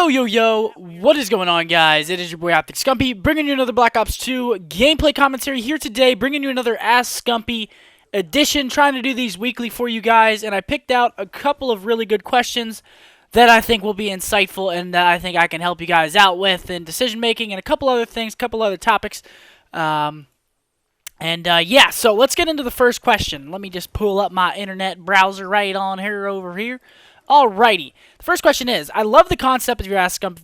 Yo, what is going on, guys? It is your boy OpTic Scumpii, bringing you another Black Ops 2 gameplay commentary here today, bringing you another Ask Scumpii edition, trying to do these weekly for you guys, and I picked out a couple of really good questions that I think will be insightful and that I think I can help you guys out with in decision making and a couple other things, a couple other topics. Yeah, so let's get into the first question. Let me just pull up my internet browser right on here over here. Alrighty, the first question is, I love the concept of your Ask Scump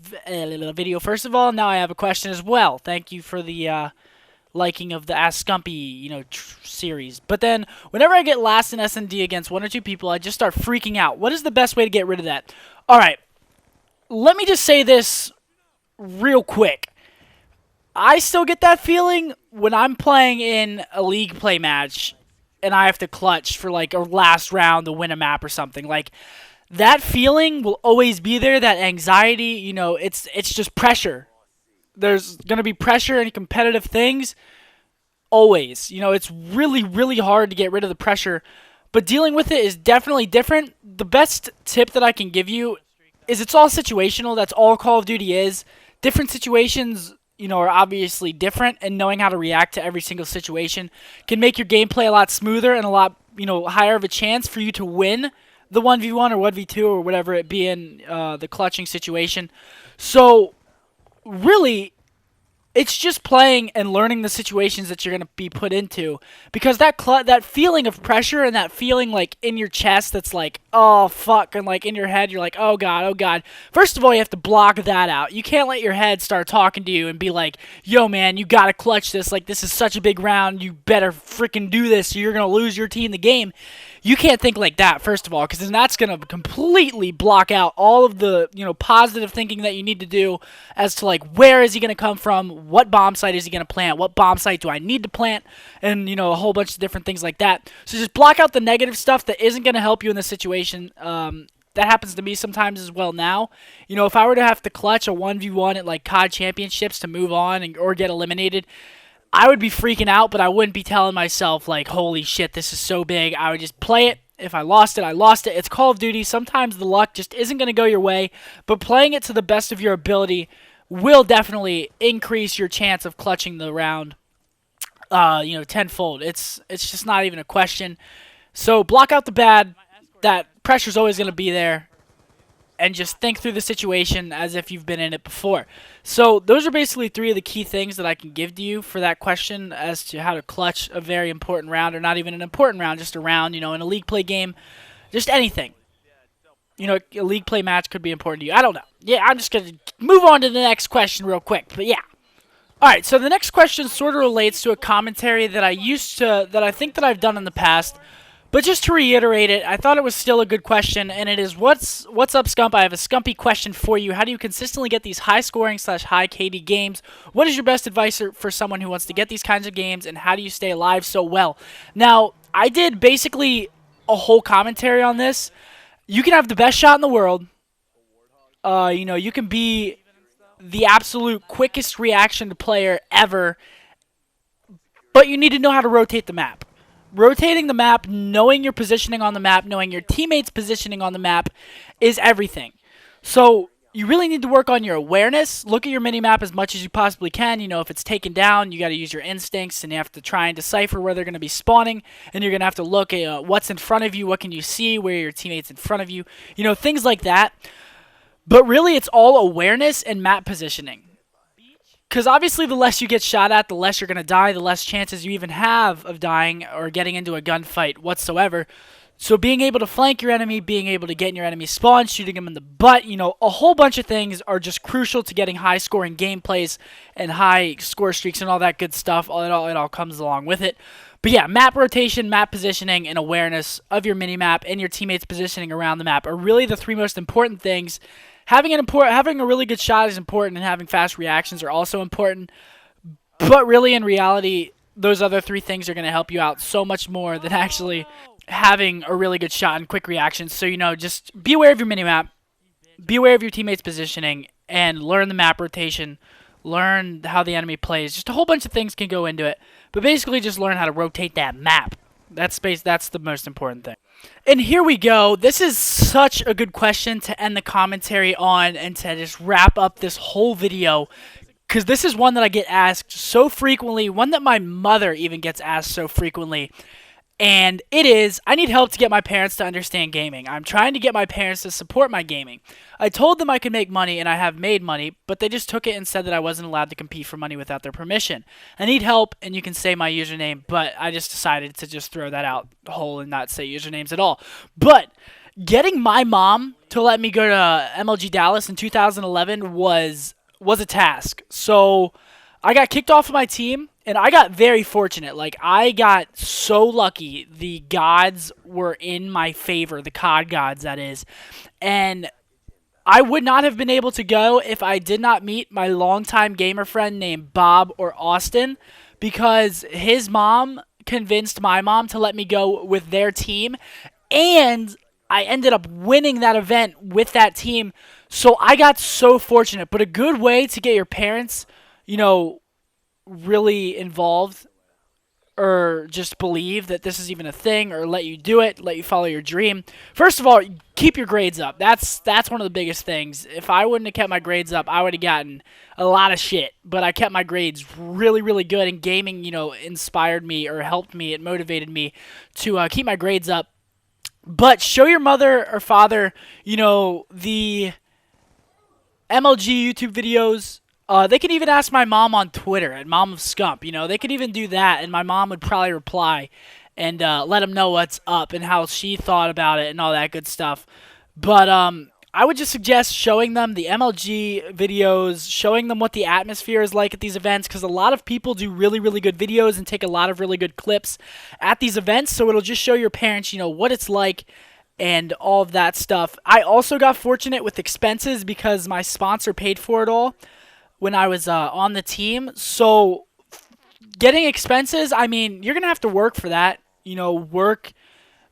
video, first of all. Now I have a question as well. Thank you for the liking of the Ask Scumpii, series. But then, whenever I get last in S&D against one or two people, I just start freaking out. What is the best way to get rid of that? Alright, let me just say this real quick. I still get that feeling when I'm playing in a league play match and I have to clutch for like a last round to win a map or something. Like, that feeling will always be there, that anxiety, it's just pressure. There's going to be pressure in competitive things, always. It's really, really hard to get rid of the pressure, but dealing with it is definitely different. The best tip that I can give you is it's all situational. That's all Call of Duty is. Different situations, are obviously different, and knowing how to react to every single situation can make your gameplay a lot smoother and a lot, higher of a chance for you to win the 1v1 or 1v2 or whatever it be in the clutching situation. So, really, it's just playing and learning the situations that you're going to be put into. Because that feeling of pressure and that feeling like in your chest that's like, oh, fuck, and like in your head you're like, oh, God, oh, God. First of all, you have to block that out. You can't let your head start talking to you and be like, yo, man, you got to clutch this. Like, this is such a big round. You better freaking do this or you're going to lose your team the game. You can't think like that, first of all, because then that's going to completely block out all of the, positive thinking that you need to do as to, like, where is he going to come from, what bomb site is he going to plant, what bomb site do I need to plant, and, a whole bunch of different things like that. So just block out the negative stuff that isn't going to help you in this situation. That happens to me sometimes as well now. If I were to have to clutch a 1v1 at, like, COD Championships to move on or get eliminated, I would be freaking out, but I wouldn't be telling myself, like, holy shit, this is so big. I would just play it. If I lost it, I lost it. It's Call of Duty. Sometimes the luck just isn't going to go your way, but playing it to the best of your ability will definitely increase your chance of clutching the round, tenfold. It's just not even a question. So block out the bad. That pressure's always going to be there. And just think through the situation as if you've been in it before. So those are basically three of the key things that I can give to you for that question as to how to clutch a very important round, or not even an important round, just a round, in a league play game, just anything. A league play match could be important to you. I don't know. Yeah, I'm just going to move on to the next question real quick, but yeah. Alright, so the next question sort of relates to a commentary that I think that I've done in the past. But just to reiterate it, I thought it was still a good question, and it is, what's up, Scump? I have a Scumpii question for you. How do you consistently get these high-scoring / high KD games? What is your best advice for someone who wants to get these kinds of games, and how do you stay alive so well? Now, I did basically a whole commentary on this. You can have the best shot in the world. You can be the absolute quickest reaction to player ever, but you need to know how to rotate the map. Rotating the map, knowing your positioning on the map, knowing your teammates' positioning on the map is everything. So you really need to work on your awareness. Look at your minimap as much as you possibly can. If it's taken down, you got to use your instincts, and you have to try and decipher where they're going to be spawning, and you're going to have to look at what's in front of you, what can you see, where are your teammates in front of you, things like that. But really, it's all awareness and map positioning. Because obviously the less you get shot at, the less you're going to die, the less chances you even have of dying or getting into a gunfight whatsoever. So being able to flank your enemy, being able to get in your enemy's spawn, shooting them in the butt, a whole bunch of things are just crucial to getting high-scoring gameplays and high score streaks and all that good stuff. It all comes along with it. But yeah, map rotation, map positioning, and awareness of your minimap and your teammates' positioning around the map are really the three most important things. Having a really good shot is important, and having fast reactions are also important. But really, in reality, those other three things are going to help you out so much more than actually having a really good shot and quick reactions. So, just be aware of your minimap, be aware of your teammates' positioning, and learn the map rotation. Learn how the enemy plays. Just a whole bunch of things can go into it. But basically, just learn how to rotate that map. That's the most important thing. And here we go. This is such a good question to end the commentary on and to just wrap up this whole video. Because this is one that I get asked so frequently, one that my mother even gets asked so frequently. And it is, I need help to get my parents to understand gaming. I'm trying to get my parents to support my gaming. I told them I could make money, and I have made money, but they just took it and said that I wasn't allowed to compete for money without their permission. I need help, and you can say my username, but I just decided to just throw that out whole and not say usernames at all. But getting my mom to let me go to MLG Dallas in 2011 was a task. So I got kicked off of my team, and I got very fortunate. Like, I got so lucky. The gods were in my favor, the COD gods, that is. And I would not have been able to go if I did not meet my longtime gamer friend named Bob or Austin, because his mom convinced my mom to let me go with their team, and I ended up winning that event with that team. So I got so fortunate. But a good way to get your parents, you know, really involved or just believe that this is even a thing or let you do it, let you follow your dream. First of all, keep your grades up. That's one of the biggest things. If I wouldn't have kept my grades up, I would have gotten a lot of shit. But I kept my grades really, really good, and gaming, inspired me or helped me. It motivated me to keep my grades up. But show your mother or father, the MLG YouTube videos. They could even ask my mom on Twitter at Mom of Scump. They could even do that, and my mom would probably reply and let them know what's up and how she thought about it and all that good stuff. But I would just suggest showing them the MLG videos, showing them what the atmosphere is like at these events, because a lot of people do really, really good videos and take a lot of really good clips at these events. So it'll just show your parents, what it's like and all of that stuff. I also got fortunate with expenses because my sponsor paid for it all when I was on the team. So getting expenses, I mean, you're gonna have to work for that.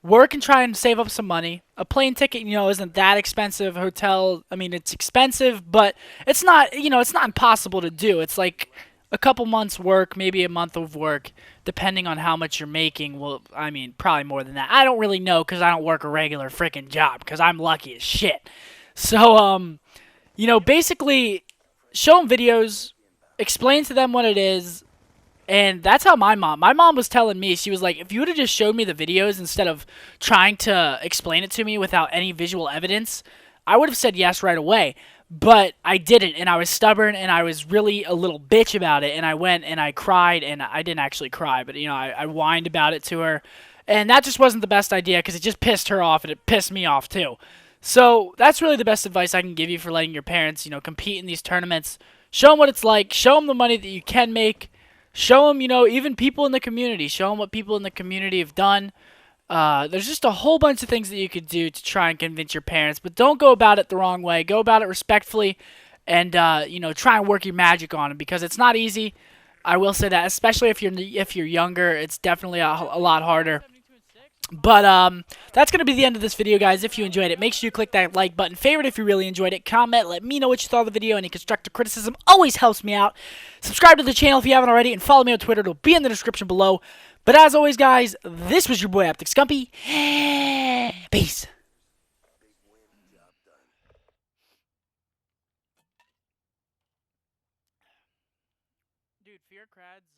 Work and try and save up some money. A plane ticket, isn't that expensive. Hotel, I mean, it's expensive, but it's not, it's not impossible to do. It's like a couple months work, maybe a month of work, depending on how much you're making. Well, I mean, probably more than that. I don't really know because I don't work a regular freaking job because I'm lucky as shit. So, basically show them videos, explain to them what it is, and that's how my mom was telling me. She was like, if you would have just showed me the videos instead of trying to explain it to me without any visual evidence, I would have said yes right away. But I didn't, and I was stubborn, and I was really a little bitch about it, and I went and I cried, and I didn't actually cry, but, I whined about it to her, and that just wasn't the best idea because it just pissed her off, and it pissed me off too. So that's really the best advice I can give you for letting your parents, compete in these tournaments. Show them what it's like. Show them the money that you can make. Show them, even people in the community. Show them what people in the community have done. There's just a whole bunch of things that you could do to try and convince your parents, but don't go about it the wrong way. Go about it respectfully, and try and work your magic on them because it's not easy. I will say that, especially if you're younger, it's definitely a lot harder. But that's going to be the end of this video, guys. If you enjoyed it, make sure you click that like button. Favorite if you really enjoyed it. Comment. Let me know what you thought of the video. Any constructive criticism always helps me out. Subscribe to the channel if you haven't already. And follow me on Twitter. It'll be in the description below. But as always, guys, this was your boy, OpTic Scumpii. Peace. Dude, Fear Crad's